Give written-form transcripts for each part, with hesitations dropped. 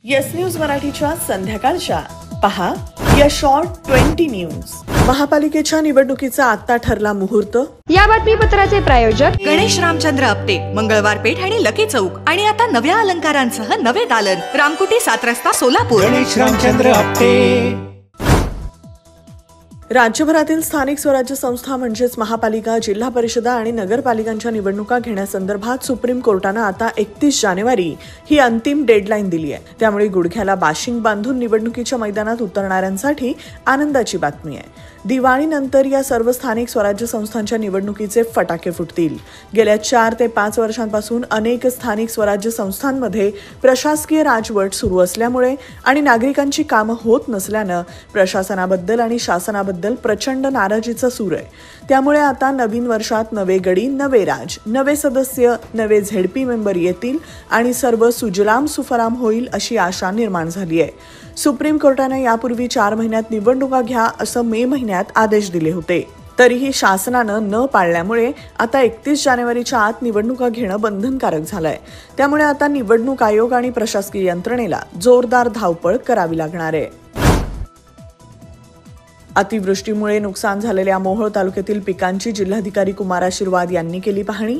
Yes news मराठीच्या संध्याकाळच्या पहा या शॉर्ट 20 न्यूज। महापालिकेच्या निवडणुकीचा आता ठरला मुहूर्त। या बातमीपत्राचे प्रायोजक गणेश रामचंद्र आपटे, मंगळवार पेठ आणि लकी चौक आणि आता नव्या अलंकारांसह नवे दालन, रामकुटी 7 रस्ता सोलापूर। गणेश रामचंद्र आपटे। राज्यभरातील स्थानिक स्वराज्य संस्था म्हणजेच महापालिका, जिल्हा परिषदा आणि नगरपालिकांच्या निवडणुका घेण्यासंदर्भात सुप्रीम कोर्टानं आता 31 जानेवारी ही अंतिम डेडलाईन दिली आहे। त्यामुळे गुडघ्याला बाशिंग बांधून निवडणुकीच्या मैदानात उतरणाऱ्यांसाठी आनंदाची बातमी आहे। दिवाळीनंतर या सर्व स्थानिक स्वराज्य संस्थांच्या निवडणुकीचे फटाके फुटतील। गेल्या 4 ते 5 वर्षांपासून अनेक स्थानिक स्वराज्य संस्थांमध्ये प्रशासकीय राजवट सुरू असल्यामुळे आणि नागरिकांची कामं होत नसल्यानं प्रशासनाबद्दल आणि शासनाबद्दल प्रचंड नाराजीचा सूर आहे। त्यामुळे आता नवीन वर्षात नवे गडी, नवे राज, नवे सदस्य, नवे झेडपी मेंबर येतील आणि सर्व सुजलाम सुफलाम होईल अशी आशा निर्माण झाली आहे। सुप्रीम कोर्टाने यापूर्वी 4 महिन्यात निवडणुका घ्या असं मे महिन्यात आदेश दिले होते। तरीही शासनानं न पाळल्यामुळे आता 31 जानेवारीच्या आत निवडणुका घेणं बंधनकारक झालंय। त्यामुळे आता निवडणूक आयोग आणि प्रशासकीय यंत्रणेला जोरदार धावपळ करावी लागणार आहे। अतिवृष्टीमुळे नुकसान झालेल्या मोहोळ तालुक्यातील पिकांची जिल्हाधिकारी कुमार आशीर्वाद यांनी केली पाहणी।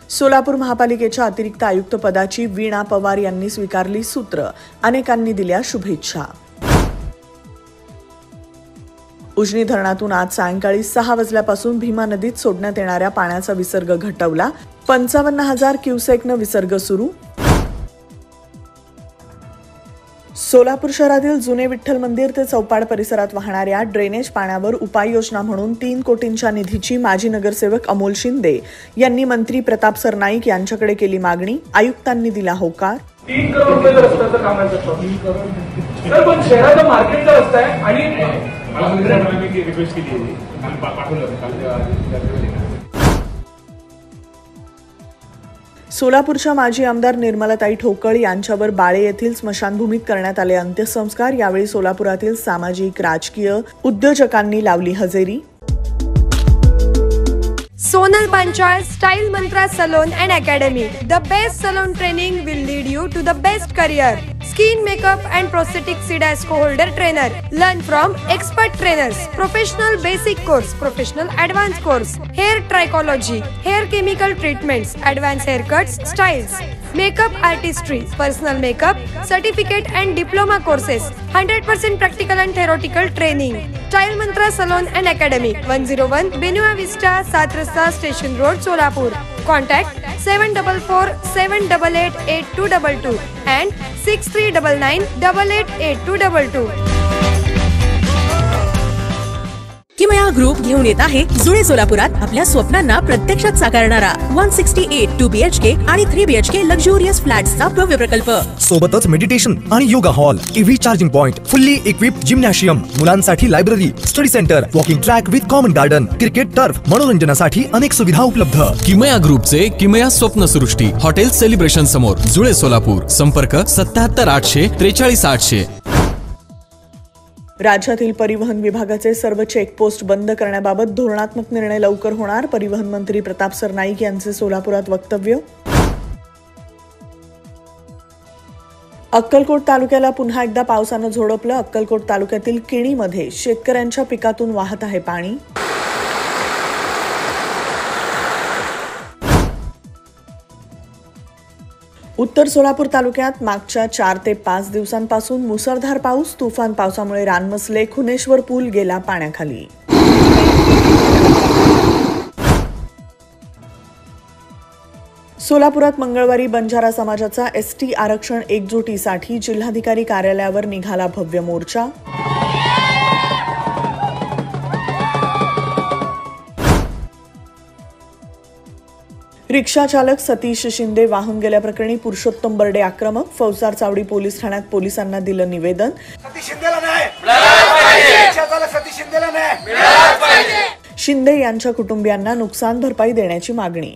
सोलापूर महापालिकेच्या अतिरिक्त आयुक्त पदाची वीणा पवार यांनी स्वीकारली सूत्र, अनेकांनी दिल्या शुभेच्छा। उजनी धरणातून आज सायंकाळी 6 वाजल्यापासून भीमा नदीत सोडण्यात येणाऱ्या पाण्याचा विसर्ग घटवला। 55,000 क्युसेकनं विसर्ग सुरू। सोलापूर शहरातील जुने विठ्ठल मंदिर ते चौपाड परिसरात वाहणाऱ्या ड्रेनेज पाण्यावर उपाययोजना म्हणून 3 कोटींच्या निधीची माजी नगरसेवक अमोल शिंदे यांनी मंत्री प्रताप सरनाईक यांच्याकडे केली मागणी। आयुक्तांनी दिला होकार। 3 करोड रुपये रस्त्याचं काम आहे सर, पण शहराचा मार्केटचा रस्ता आहे आणि रिक्वेस्ट केली सोलापूरच्या माजी आमदार निर्मलाताई ठोकळ यांच्यावर बाळे येथील स्मशानभूमीत करण्यात आले अंत्यसंस्कार। यावेळी सोलापुरातील सामाजिक, राजकीय उद्योजकांनी लावली हजेरी। Sonal Panchal Style Mantra Salon and Academy. The best salon training will lead you to the best career. Skin makeup and prosthetic CDAS co-holder trainer. Learn from expert trainers. Professional basic course, professional advanced course. Hair trichology, hair chemical treatments, advanced haircuts, styles. Makeup artistry, personal makeup, certificate and diploma courses. 100% practical and theoretical training. Style Mantra Salon and Academy. 101 Benua Vista, 7 Rasta Station Road, Solapur. Contact 744-788-8222 and 6399-888222. किमया group घेऊन येत आहे जुळे सोलापुरात आपल्या स्वप्नांना प्रत्यक्षात साकारणारा 168 2 BHK आणि 3 BHK लक्झुरियस फ्लॅट्सचा भव्य प्रकल्प। सोबतच मेडिटेशन आणि yoga hall, EV charging point, fully equipped gymnasium, मुलांसाठी library, study centre, walking track with common garden, cricket turf, मनोरंजनासाठी अनेक सुविधा उपलब्ध। किमया ग्रुपचे किमया स्वप्नसृष्टी हॉटेल सेलिब्रेशन समोर, जुळे सोलापूर। संपर्क 77 800 43 800। राज्यातील परिवहन विभागाचे सर्व चेकपोस्ट बंद करण्याबाबत धोरणात्मक निर्णय लवकर होणार। परिवहन मंत्री प्रताप सरनाईक यांचे सोलापुरात वक्तव्य। अक्कलकोट तालुक्याला पुन्हा एकदा पावसानं झोडपलं। अक्कलकोट तालुक्यातील किणीमध्ये शेतकऱ्यांच्या पिकातून वाहत आहे पाणी। उत्तर सोलापूर तालुक्यात मागच्या 4 ते 5 दिवसांपासून मुसळधार पाऊस, तुफान पावसामुळे रानमसले, खुनेश्वर पूल गेला पाण्याखाली। सोलापुरात मंगळवारी बंजारा समाजाचा ST आरक्षण एकजुटीसाठी जिल्हाधिकारी कार्यालयावर निघाला भव्य मोर्चा। रिक्षा चालक सतीश शिंदे वाहून गेल्याप्रकरणी पुरुषोत्तम बर्डे आक्रमक। फौजदार चावडी पोलीस ठाण्यात पोलिसांना दिलं निवेदन। शिंदे यांच्या कुटुंबियांना नुकसान भरपाई देण्याची मागणी।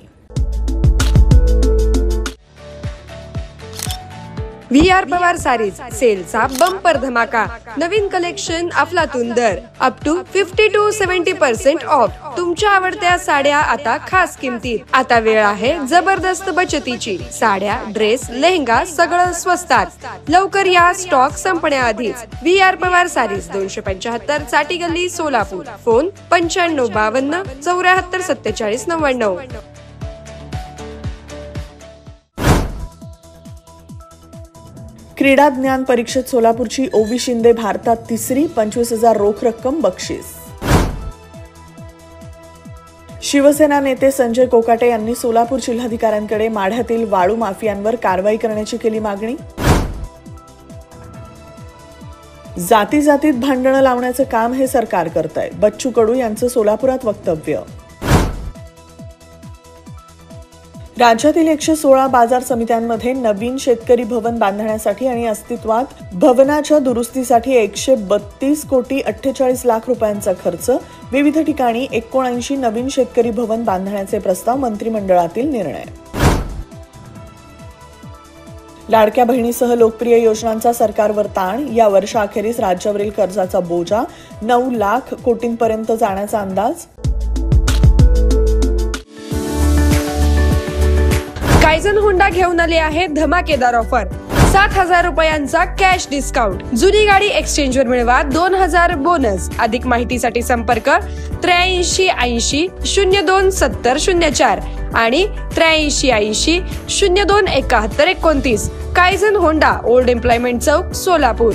VR पवार सारीज सेलचा बंपर धमाका. नवीन कलेक्शन अफलातून दर अप टू 50 to 70% ऑफ. तुमच्या आवडत्या साड्या आता खास किमतीत. आता वेळ आहे जबरदस्त बचतीची. साड्या, ड्रेस, लेहंगा सगळं स्वस्तात. लवकर या, स्टॉक संपण्याआधीच. VR पवार सारीज 275 चाटी गल्ली सोलापूर. फोन 9552 74 47 99. क्रीडा ज्ञान परीक्षेत सोलापूरची ओवी शिंदे भारतात तिसरी. 25,000 रोख रक्कम बक्षीस. शिवसेना नेते संजय कोकाटे यांनी सोलापूर जिल्हाधिकाऱ्यांकडे माढ्यातील वाळू माफियांवर कारवाई करण्याची केली मागणी. जाती जातीत भांडणं लावण्याचं काम हे सरकार करतंय. बच्चू कडू यांचं सोलापुरात वक्तव्य. राज्यातील 116 बाजार समित्यांमध्ये नवीन शेतकरी भवन बांधण्यासाठी आणि अस्तित्वात भवनाच्या दुरुस्तीसाठी 132 कोटी 48 लाख रुपयांचा खर्च. विविध ठिकाणी 79 नवीन शेतकरी भवन बांधण्याचे प्रस्ताव. मंत्रिमंडळातील निर्णय. लाडक्या बहिणीसह लोकप्रिय योजनांचा सरकारवर ताण. या वर्षाअखेरीस राज्यावरील कर्जाचा बोजा 9 लाख कोटींपर्यंत जाण्याचा अंदाज. कायझन होंडा घेऊन आले आहे धमाकेदार ऑफर. 7,000 रुपयांचा कॅश डिस्काउंट. जुनी गाडी एक्सचेंजवर मिळवा 2,000 बोनस. अधिक माहितीसाठी संपर्क 83 80 02 70 04 आणि 83 80 02 71 29. कायझन होंडा, ओल्ड एम्प्लॉयमेंट चौक, सोलापूर.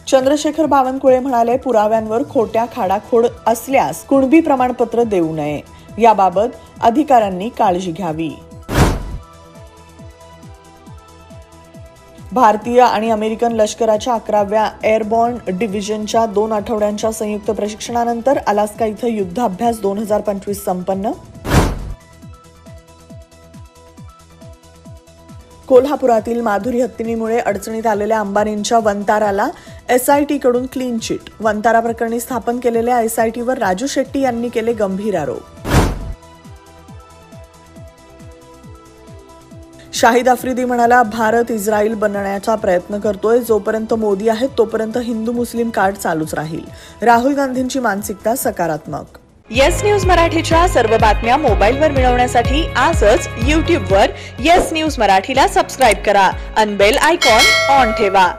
चंद्रशेखर बावनकुळे म्हणाले, पुराव्यांवर खोट्या खाडाखोड असल्यास कुणबी प्रमाणपत्र देऊ नये. याबाबत अधिकाऱ्यांनी काळजी घ्यावी. भारतीय आणि अमेरिकन लष्कराच्या 11व्या एअरबॉर्न डिव्हिजनच्या 2 आठवड्यांच्या संयुक्त प्रशिक्षणानंतर अलास्का इथं युद्धाभ्यास 2025 संपन्न. कोल्हापुरातील माधुरी हत्तीमुळे अडचणीत आलेल्या अंबानींच्या वंताराला SIT कडून क्लीन चिट. वंतारा प्रकरणी स्थापन केलेल्या SITवर राजू शेट्टी यांनी केले गंभीर आरोप. शाहिद आफ्रिदी म्हणाला, भारत इस्रायल बनण्याचा प्रयत्न करतोय. जोपर्यंत मोदी आहेत तोपर्यंत हिंदू मुस्लिम कार्ड चालूच राहील. राहुल गांधींची मानसिकता सकारात्मक. येस न्यूज मराठीच्या सर्व बातम्या मोबाईलवर मिळवण्यासाठी आजच YouTubeवर येस न्यूज मराठीला सबस्क्राईब करा. अन बेल आयकॉन ऑन ठेवा.